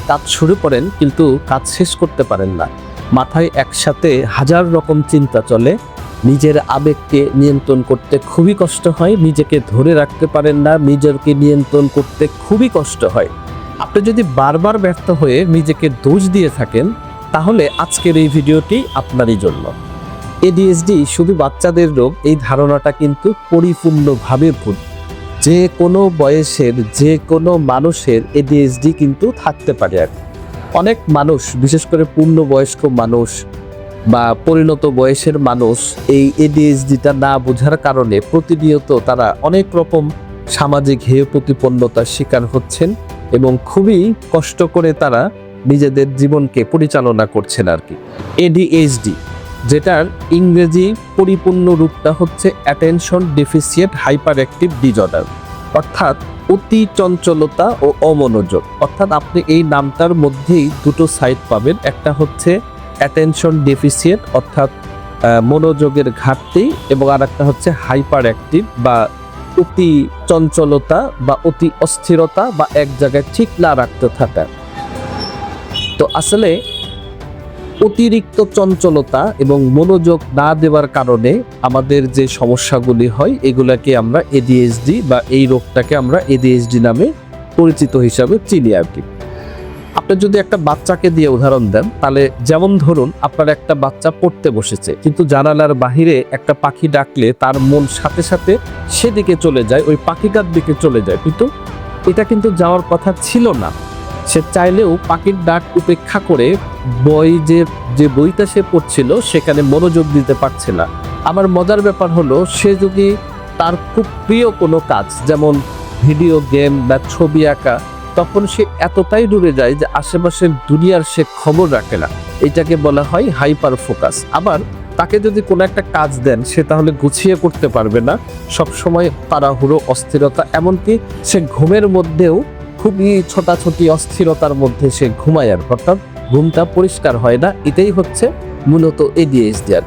কাজ শুরু করেন কিন্তু কাজ শেষ করতে পারেন না। মাথায় একসাথে হাজার রকম চিন্তা চলে, নিজের আবেগকে নিয়ন্ত্রণ করতে খুবই কষ্ট হয়, নিজেকে ধরে রাখতে পারেন না, নিজেকে নিয়ন্ত্রণ করতে খুবই কষ্ট হয়। আপনি যদি বারবার ব্যর্থ হয়ে নিজেকে দোষ দিয়ে থাকেন তাহলে আজকের এই ভিডিওটি আপনারই জন্য। এডিএইচডি শুধু বাচ্চাদের রোগ এই ধারণাটা কিন্তু পরিপূর্ণভাবে ভুল। যে কোনো বয়সের যে কোনো মানুষের এডিএইচডি কিন্তু থাকতে পারে। আর অনেক মানুষ, বিশেষ করে পূর্ণবয়স্ক মানুষ বা পরিণত বয়সের মানুষ এই এডিএইচডিটা না বোঝার কারণে প্রতিনিয়ত তারা অনেক রকম সামাজিক হেয় প্রতিপন্নতার শিকার হচ্ছেন এবং খুবই কষ্ট করে তারা নিজেদের জীবনকে পরিচালনা করছেন আর কি। এডিএইচডি, যেটার ইংরেজি পরিপূর্ণ রূপটা হচ্ছে attention deficient hyper active disorder, অর্থাৎ অতি চঞ্চলতা ও অমনোযোগ। অর্থাৎ আপনি এই নামটার মধ্যেই দুটো সাইড পাবেন, একটা হচ্ছে অ্যাটেনশন ডেফিসিয়েন্ট অর্থাৎ মনোযোগের ঘাটতি, এবং আর একটা হচ্ছে হাইপার অ্যাক্টিভ বা অতি চঞ্চলতা বা অতি অস্থিরতা বা এক জায়গায় ঠিক না রাখতে থাকা। তো আসলে অতিরিক্ত চঞ্চলতা এবং মনোযোগ না দেওয়ার কারণে আমাদের যে সমস্যাগুলি হয় এগুলাকে আমরা এডিএইচডি বা এই রোগটাকে আমরা এডিএইচডি নামে পরিচিত হিসাবে চিনি আর কি। আপনি যদি একটা বাচ্চাকে দিয়ে উদাহরণ দেন, তাহলে যেমন ধরুন আপনার একটা বাচ্চা পড়তে বসেছে কিন্তু জানালার বাহিরে একটা পাখি ডাকলে তার মন সাথে সাথে সেদিকে চলে যায়, ওই পাখিটার দিকে চলে যায়, কিন্তু এটা কিন্তু যাওয়ার কথা ছিল না। সে চাইলেও পাখির ডাক উপেক্ষা করে যে বইটা সে পড়ছিল সেখানে মনোযোগ দিতে পারছে না। আমার মজার ব্যাপার হলো, সে যদি তার খুব প্রিয় কোনো কাজ যেমন ভিডিও গেম বা ছবি আঁকা, তখন সে এতটাই ডুবে যায় যে আশেপাশের দুনিয়ার সে খবর রাখে না। এটাকে বলা হয় হাইপার ফোকাস। আবার তাকে যদি কোনো একটা কাজ দেন সে তাহলে গুছিয়ে করতে পারবে না, সবসময় তাড়াহুড়ো, অস্থিরতা, এমনকি সে ঘুমের মধ্যেও খুবই ছোটাছুটি অস্থিরতার মধ্যে সে ঘুমায়, আর অর্থাৎ ঘুমটা পরিষ্কার হয় না। এটাই হচ্ছে মূলত এডিএইচডি। আর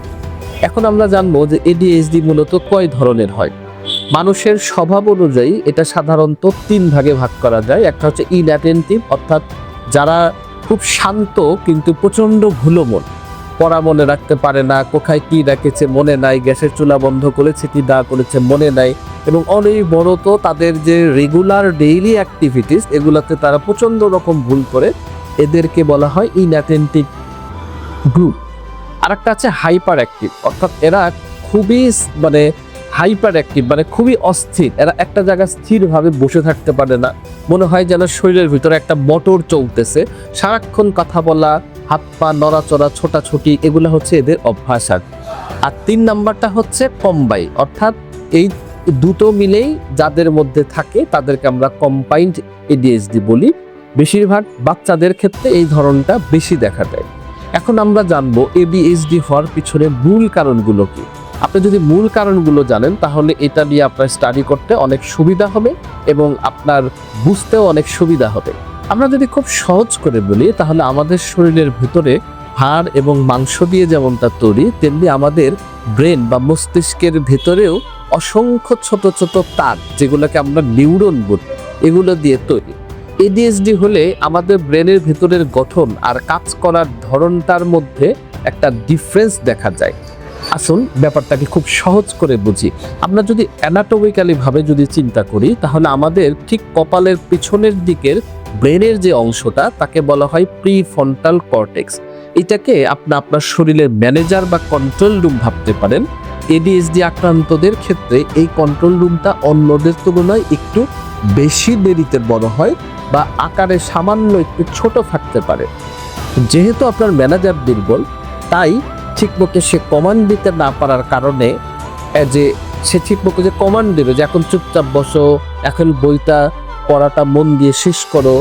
এখন আমরা জানবো যে এডিএইচডি মূলত কয় ধরনের হয়। মানুষের স্বভাব অনুযায়ী এটা সাধারণত 3 ভাগে ভাগ করা যায়। একটা হচ্ছে ইনঅ্যাটেনটিভ, অর্থাৎ যারা খুব শান্ত কিন্তু প্রচণ্ড ভুলো মন, পড়া মনে রাখতে পারে না, কোথায় কি রেখেছে মনে নাই, গ্যাসের চুলা বন্ধ করেছে কি না করেছে মনে নাই, এবং অনেক বড় তো তাদের যে রেগুলার ডেইলি অ্যাক্টিভিটিস এগুলাতে তারা প্রচণ্ড রকম ভুল করে, এদেরকে বলা হয় ইনঅ্যাটেনটিভ গ্রুপ। আর একটা আছে হাইপার অ্যাক্টিভ, অর্থাৎ এরা খুবই হাইপার অ্যাক্টিভ, খুবই অস্থির। এরা একটা জায়গায় স্থিরভাবে বসে থাকতে পারে না, মনে হয় যেন শরীরের ভিতরে একটা মোটর চলতেছে, সারাক্ষণ কথা বলা, হাত পা নড়াচড়া, ছোটাছুটি, এগুলো হচ্ছে এদের অভ্যাস। আর 3 নাম্বারটা হচ্ছে কম্বাই, অর্থাৎ এই দুটো মিলেই যাদের মধ্যে থাকে তাদেরকে আমরা কম্বাইন্ড এডিএইচডি বলি। বেশিরভাগ বাচ্চাদের ক্ষেত্রে এই ধরনটা বেশি দেখা যায়। এখন আমরা জানবো এডিএইচডি হওয়ার পিছনে মূল কারণগুলো কি। আপনি যদি মূল কারণগুলো জানেন তাহলে এটা নিয়ে আপনার স্টাডি করতে অনেক সুবিধা হবে এবং আপনার বুঝতেও অনেক সুবিধা হবে। আমরা যদি খুব সহজ করে বলি তাহলে আমাদের শরীরের ভিতরে হাড় এবং মাংস দিয়ে যেমনটা তৈরি, তেমনি আমাদের ব্রেন বা মস্তিষ্কের ভেতরেও অসংখ্য ছোট ছোট তার, যেগুলোকে আমরা নিউরন বলি, এগুলো দিয়ে তৈরি। এডিএইচডি হলে আমাদের ব্রেনের ভেতরের গঠন আর কাজ করার ধরনটার মধ্যে একটা ডিফারেন্স দেখা যায়। আসুন ব্যাপারটাকে খুব সহজ করে বুঝি। আমরা যদি অ্যানাটমিক্যালি ভাবে যদি চিন্তা করি তাহলে আমাদের ঠিক কপালের পিছনের দিকের ব্রেনের যে অংশটা তাকে বলা হয় প্রিফ্রন্টাল কর্টেক্স। এটাকে আপনার শরীরের ম্যানেজার বা কন্ট্রোল রুম ভাবতে পারেন। এডিএইচডি আক্রান্তদের ক্ষেত্রে এই কন্ট্রোল রুমটা অন্যদের তুলনায় একটু বেশি দেরিতে বড় হয় বা আকারে সামান্য একটু ছোট থাকতে পারে। যেহেতু আপনার ম্যানেজার দুর্বল, তাই ঠিকমতো সে কমান্ড দিতে না পারার কারণে সে ঠিকমতো যে কমান্ড দেবে যে এখন চুপচাপ বসো, এখন বইটা পড়াটা মন দিয়ে শেষ করো,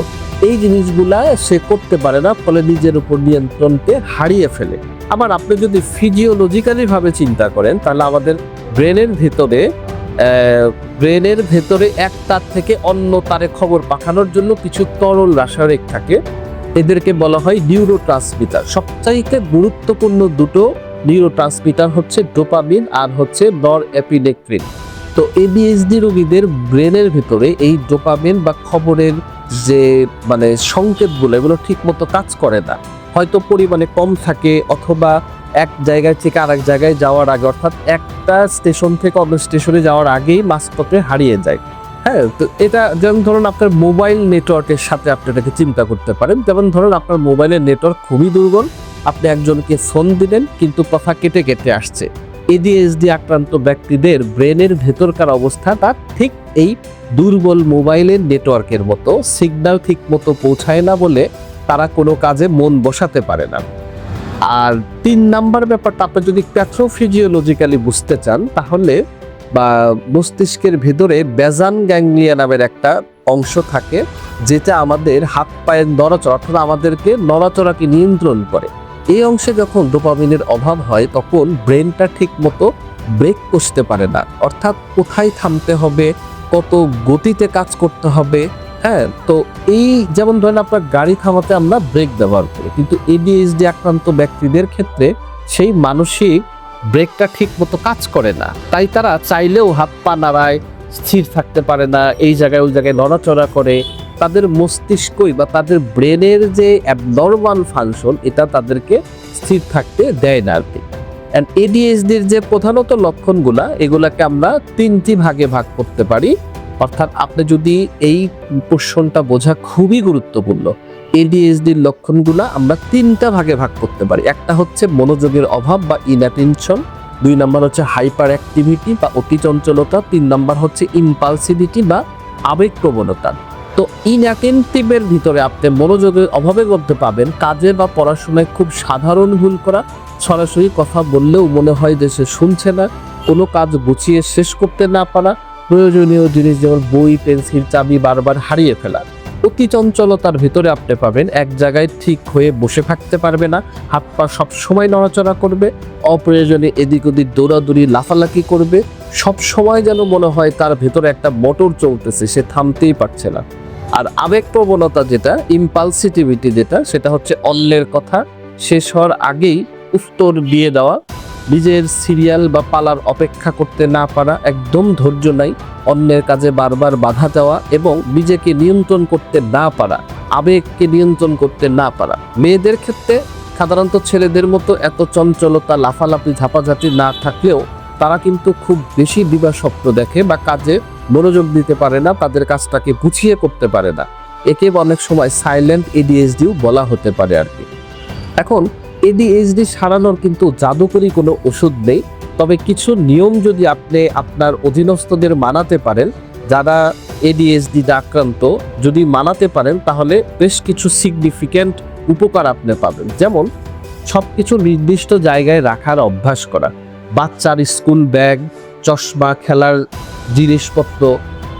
এই জিনিসগুলা সে করতে পারে না, ফলে নিজের উপর নিয়ন্ত্রণকে হারিয়ে ফেলে। আবার আপনি যদি ফিজিওলজিক্যালি ভাবে চিন্তা করেন তাহলে আমাদের ব্রেনের ভেতরে এক তার থেকে অন্য তারে খবর পাঠানোর জন্য কিছু তরল রাসায়নিক থাকে, এদেরকে বলা হয় নিউরোট্রান্সমিটার। সবচাইতে গুরুত্বপূর্ণ দুটো নিউরোট্রান্সমিটার হচ্ছে ডোপামিন আর হচ্ছে নরএপিনেফ্রিন। তো এডিএইচডি রোগীদের ব্রেনের ভেতরে এই ডোপামিন বা খবরের যে মানে সংকেতগুলো এগুলো ঠিক মতো কাজ করে না, হয়তো পরিমাণে কম থাকে, অথবা এক জায়গায় থেকে আরেক জায়গায় যাওয়ার আগে, অর্থাৎ একটা স্টেশন থেকে অন্য স্টেশনে যাওয়ার আগেই মাঝপথে হারিয়ে যায়। হ্যাঁ, তো এটা যেমন ধরুন আপনার মোবাইল নেটওয়ার্কের সাথে আপনি এটাকে চিন্তা করতে পারেন। যেমন ধরুন আপনার মোবাইলের নেটওয়ার্ক খুবই দুর্বল, আপনি একজনকে ফোন দিলেন কিন্তু কথা কেটে কেটে আসছে। এডিএইচডি আক্রান্ত ব্যক্তিদের ব্রেনের ভেতরকার অবস্থাটা ঠিক এই দুর্বল মোবাইলের নেটওয়ার্কের মতো, সিগন্যাল ঠিক মতো পৌঁছায় না বলে তারা কোনো কাজে মন বসাতে পারে না। আর 3 নাম্বার ব্যাপারটা আপনি যদি প্যাথোফিজিওলজিক্যালি বুঝতে চান, তাহলে বা মস্তিষ্কের ভেতরে বেজান গ্যাংলিয়া নামের একটা অংশ থাকে যেটা আমাদের হাত পায়ের নড়াচড়া, অর্থাৎ আমাদেরকে নড়াচড়াকে নিয়ন্ত্রণ করে। এই অংশে যখন ডোপামিনের অভাব হয় তখন ব্রেনটা ঠিক মতো ব্রেক করতে পারে না, অর্থাৎ কোথায় থামতে হবে, কত গতিতে কাজ করতে হবে। হ্যাঁ, তো এই যেমন ধরেন আপনার গাড়ি থামাতে আমরা ব্রেক ব্যবহার করি, কিন্তু এডিএইচডি আক্রান্ত ব্যক্তিদের ক্ষেত্রে সেই মানসিক ব্রেকটা ঠিক মতো কাজ করে না, তাই তারা চাইলেও হাত পা নাড়ায়, স্থির থাকতে পারে না, এই জায়গায় ওই জায়গায় নড়াচড়া করে। তাদের মস্তিষ্কই বা তাদের ব্রেনের যে অ্যাবনর্মাল ফাংশন এটা তাদেরকে স্থির থাকতে দেয় না আর কি। অ্যান্ড এডিএইচডির যে প্রধানত লক্ষণগুলা, এগুলাকে আমরা 3টি ভাগে ভাগ করতে পারি। অর্থাৎ আপনি যদি এই পোর্শনটা বোঝা খুবই গুরুত্বপূর্ণ। এডিএইচডির লক্ষণগুলা আমরা 3টা ভাগে ভাগ করতে পারি। একটা হচ্ছে মনোযোগের অভাব বা ইনঅ্যাটেনশন, 2 নাম্বার হচ্ছে হাইপার অ্যাক্টিভিটি বা অতি চঞ্চলতা, 3 নাম্বার হচ্ছে ইম্পালসিভিটি বা আবেগপ্রবণতা। তো ইনঅ্যাটেনটিভের ভিতরে আপনি মনোযোগের অভাবের মধ্যে পাবেন কাজে বা পড়াশোনায় খুব সাধারণ ভুল করা, সরাসরি কথা বললেও মনে হয় যে সে শুনছে না, কোনো কাজ গুছিয়ে শেষ করতে না পারা, প্রয়োজনীয় জিনিস যেমন বই, পেন্সিল, চাবি বারবার হারিয়ে ফেলা। অতি চঞ্চলতার ভিতরে আপনি পাবেন এক জায়গায় ঠিক হয়ে বসে থাকতে পারবে না, হাত পা সবসময় নড়াচড়া করবে, অপ্রয়োজনে এদিক ওদিক দৌড়াদৌড়ি লাফালাফি করবে, সব সময় যেন মনে হয় তার ভেতরে একটা মোটর চলতেছে, সে থামতেই পারছে না। আর আবেগপ্রবণতা যেটা, ইম্পালসিটিভিটি যেটা, সেটা হচ্ছে অন্যের কথা শেষ হওয়ার আগেই উত্তর দিয়ে দেওয়া, নিজের সিরিয়াল বা পালার অপেক্ষা করতে না পারা, একদম ধৈর্য নাই, অন্যের কাজে বারবার বাধা দেওয়া এবং নিজেকে নিয়ন্ত্রণ করতে না পারা, আবেগকে নিয়ন্ত্রণ করতে না পারা। মেয়েদের ক্ষেত্রে সাধারণত ছেলেদের মতো এত চঞ্চলতা, লাফালাফি, ঝাপাঝাপি না থাকলেও তারা কিন্তু খুব বেশি দিবা স্বপ্ন দেখে বা কাজে মনোযোগ দিতে পারে না, তাদের কাজটাকে গুছিয়ে করতে পারে না। একে অনেক সময় সাইলেন্ট এডিএইচডিও বলা হতে পারে আর কি। এখন এডিএইচডি সারানোর কিন্তু জাদুকরি কোনো ওষুধ নেই, তবে কিছু নিয়ম যদি আপনি আপনার অধীনস্থদের মানাতে পারেন, যারা এডিএইচডি আক্রান্ত, যদি মানাতে পারেন তাহলে বেশ কিছু সিগনিফিক্যান্ট উপকার আপনি পাবেন। যেমন সবকিছু নির্দিষ্ট জায়গায় রাখার অভ্যাস করা, বাচ্চার স্কুল ব্যাগ, চশমা, খেলার জিনিসপত্র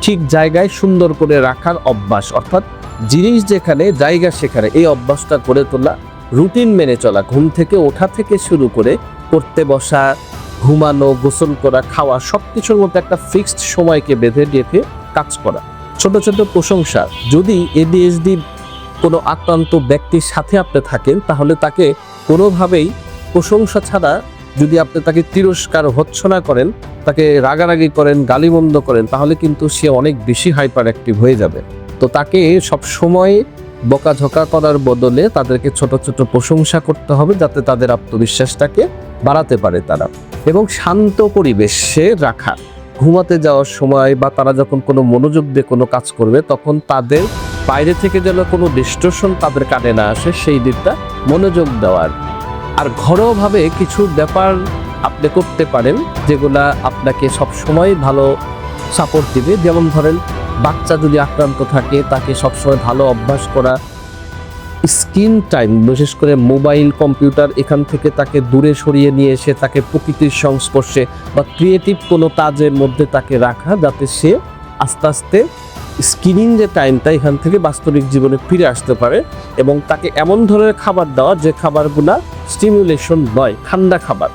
ঠিক জায়গায় সুন্দর করে রাখার অভ্যাস, অর্থাৎ জিনিস যেখানে জায়গা সেখানে, এই অভ্যাসটা করে তোলা। রুটিন মেনে চলা, ঘুম থেকে ওঠা থেকে শুরু করে পড়তে বসা, ঘুমানো, গোসল করা, খাওয়া, সবকিছুর মধ্যে একটা ফিক্সড সময়কে বেঁধে রেখে কাজ করা। ছোট ছোট প্রশংসা, যদি এডিএইচডি কোনো আক্রান্ত ব্যক্তির সাথে আপনি থাকেন তাহলে তাকে কোনোভাবেই প্রশংসা ছাড়া যদি আপনি তাকে তিরস্কার ভৎসনা করেন, তাকে রাগারাগি করেন, গালিমন্দ করেন, তাহলে কিন্তু সে অনেক বেশি হাইপার অ্যাক্টিভ হয়ে যাবে। তো তাকে সব সময় বকাঝকা করার বদলে তাদেরকে ছোট ছোট প্রশংসা করতে হবে, যাতে তাদের আত্মবিশ্বাসটাকে বাড়াতে পারে তারা। এবং শান্ত পরিবেশে রাখা, ঘুমাতে যাওয়ার সময় বা তারা যখন কোনো মনোযোগ দিয়ে কোনো কাজ করবে তখন তাদের বাইরে থেকে যেন কোনো ডিস্টরশন তাদের কানে না আসে, সেই দিকটা মনোযোগ দেওয়ার। আর ঘরোয়াভাবে কিছু ব্যাপার আপনি করতে পারেন যেগুলা আপনাকে সবসময় ভালো সাপোর্ট দিবে। যেমন ধরেন বাচ্চা যদি আক্রান্ত থাকে তাকে সবসময় ভালো অভ্যাস করা, স্ক্রিন টাইম, বিশেষ করে মোবাইল, কম্পিউটার, এখান থেকে তাকে দূরে সরিয়ে নিয়ে এসে তাকে প্রকৃতির সংস্পর্শে বা ক্রিয়েটিভ কোনো কাজের মধ্যে তাকে রাখা, যাতে সে আস্তে আস্তে স্ক্রিনিং যে টাইমটা এখান থেকে বাস্তবিক জীবনে ফিরে আসতে পারে। এবং তাকে এমন ধরনের খাবার দেওয়া যে খাবারগুলা স্টিমুলেশন নয়, ঠান্ডা খাবার।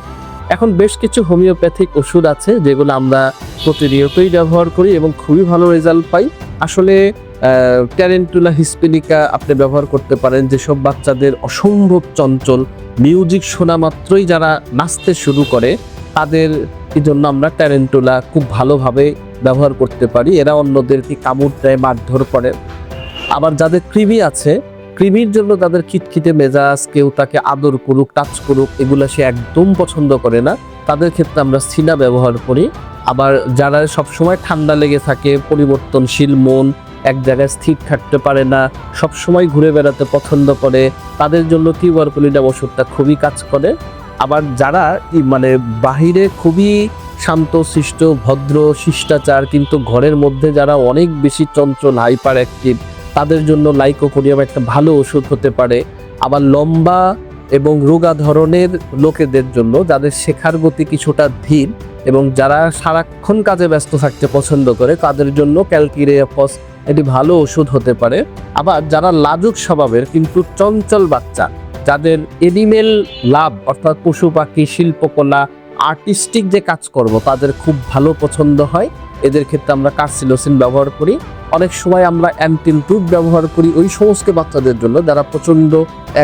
এখন বেশ কিছু হোমিওপ্যাথিক ওষুধ আছে যেগুলো আমরা প্রতিনিয়তই ব্যবহার করি এবং খুবই ভালো রেজাল্ট পাই। আসলে ট্যারেন্টুলা হিস্পেনিকা আপনি ব্যবহার করতে পারেন, যেসব বাচ্চাদের অসম্ভব চঞ্চল, মিউজিক শোনা মাত্রই যারা নাচতে শুরু করে, তাদের জন্য আমরা ট্যারেন্টুলা খুব ভালোভাবে ব্যবহার করতে পারি। এরা অন্যদেরকে কামড় দেয়, মারধর করে। আবার যাদের কৃমি আছে, কৃমির জন্য তাদের খিটখিটে মেজাজ, কেউ তাকে আদর করুক, টাচ করুক, এগুলো সে একদম পছন্দ করে না, তাদের ক্ষেত্রে আমরা সিনা ব্যবহার করি। আবার যারা সবসময় ঠান্ডা লেগে থাকে, পরিবর্তনশীল মন, এক জায়গায় স্থির থাকতে পারে না, সবসময় ঘুরে বেড়াতে পছন্দ করে, তাদের জন্য টিউবারকুলিনাম ওষুধটা খুবই কাজ করে। আবার যারা মানে বাহিরে খুবই শান্ত শিষ্ট ভদ্র শিষ্টাচার, কিন্তু ঘরের মধ্যে যারা অনেক বেশি চঞ্চল হাইপার অ্যাক্টিভ, তাদের জন্য লাইকোপোডিয়াম একটা ভালো ওষুধ হতে পারে। আবার লম্বা এবং রোগা ধরনের লোকেদের জন্য, যাদের শেখার গতি কিছুটা ধীর এবং যারা সারাক্ষণ কাজে ব্যস্ত থাকতে পছন্দ করে, তাদের জন্য ক্যালকিরিয়াফস এটি ভালো ওষুধ হতে পারে। আবার যারা লাজুক স্বভাবের কিন্তু চঞ্চল বাচ্চা, যাদের এনিমেল লাভ অর্থাৎ পশু পাখি, শিল্পকলা, আর্টিস্টিক যে কাজকর্ম তাদের খুব ভালো পছন্দ হয়, এদের ক্ষেত্রে আমরা কার্সিলোসিন ব্যবহার করি। অনেক সময় আমরা অ্যান্টিলটুড ব্যবহার করি ওই সমস্ত বাচ্চাদের জন্য যারা প্রচণ্ড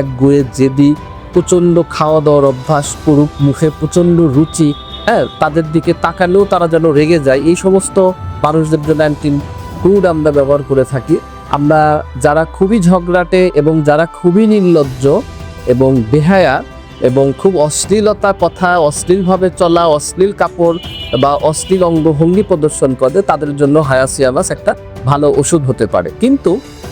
একগুঁয়ে, জেদি, প্রচণ্ড খাওয়া দাওয়ার অভ্যাস, পুরুষ মুখে প্রচণ্ড রুচি, হ্যাঁ, তাদের দিকে তাকালেও তারা যেন রেগে যায়, এই সমস্ত মানুষদের জন্য অ্যান্টিলটুড আমরা ব্যবহার করে থাকি। আমরা যারা খুবই ঝগড়াটে এবং যারা খুবই নির্লজ্জ এবং বেহায়া এবং খুব অশ্লীলতা কথা, অশ্লীলভাবে চলা, অশ্লীল কাপড় বা অশ্লীল অঙ্গভঙ্গি প্রদর্শন করে, তাদের জন্য হায়াসিয়ামাস একটা ভালো ওষুধ হতে পারে। কিন্তু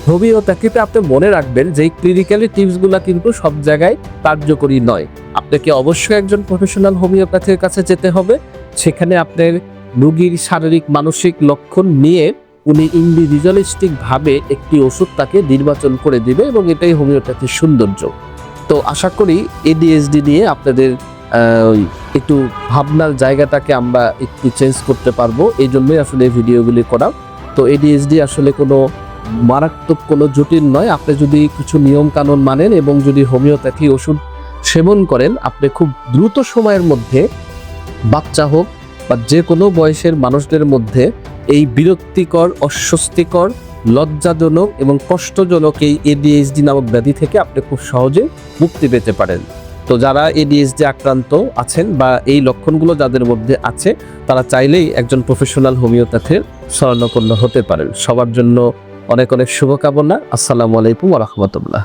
হোমিওপ্যাথিতে আপনি মনে রাখবেন যে এই ক্লিনিক্যালি টিপসগুলো কিন্তু সব জায়গায় কার্যকরী নয়। আপনাকে অবশ্যই একজন প্রফেশনাল হোমিওপ্যাথির কাছে যেতে হবে। সেখানে আপনার রোগীর শারীরিক মানসিক লক্ষণ নিয়ে উনি ইন্ডিভিজুয়ালিস্টিক ভাবে একটি ওষুধ তাকে নির্বাচন করে দিবে এবং এটাই হোমিওপ্যাথির সৌন্দর্য। তো আশা করি এডিএসডি নিয়ে আপনাদের একটু ভাবনার জায়গাটাকে আমরা একটু চেঞ্জ করতে পারবো, এই জন্যই আসলে এই ভিডিওগুলি করা। তো এডিএসডি আসলে কোনো মারাত্মক কোনো জটিল নয়। আপনি যদি কিছু নিয়ম কানুন মানেন এবং যদি হোমিওপ্যাথি ওষুধ সেবন করেন, আপনি খুব দ্রুত সময়ের মধ্যে, বাচ্চা হোক বা যে কোনো বয়সের মানুষদের মধ্যে, এই বিরক্তিকর, অস্বস্তিকর, লজ্জাজনক এবং কষ্টজনক এই এডিএইচডি নামক ব্যাধি থেকে আপনি খুব সহজে মুক্তি পেতে পারেন। তো যারা এডিএইচডি আক্রান্ত আছেন বা এই লক্ষণগুলো যাদের মধ্যে আছে, তারা চাইলেই একজন প্রফেশনাল হোমিওপ্যাথির শরণাপন্ন হতে পারেন। সবার জন্য অনেক অনেক শুভকামনা। আসসালামু আলাইকুম ওয়া রাহমাতুল্লাহ।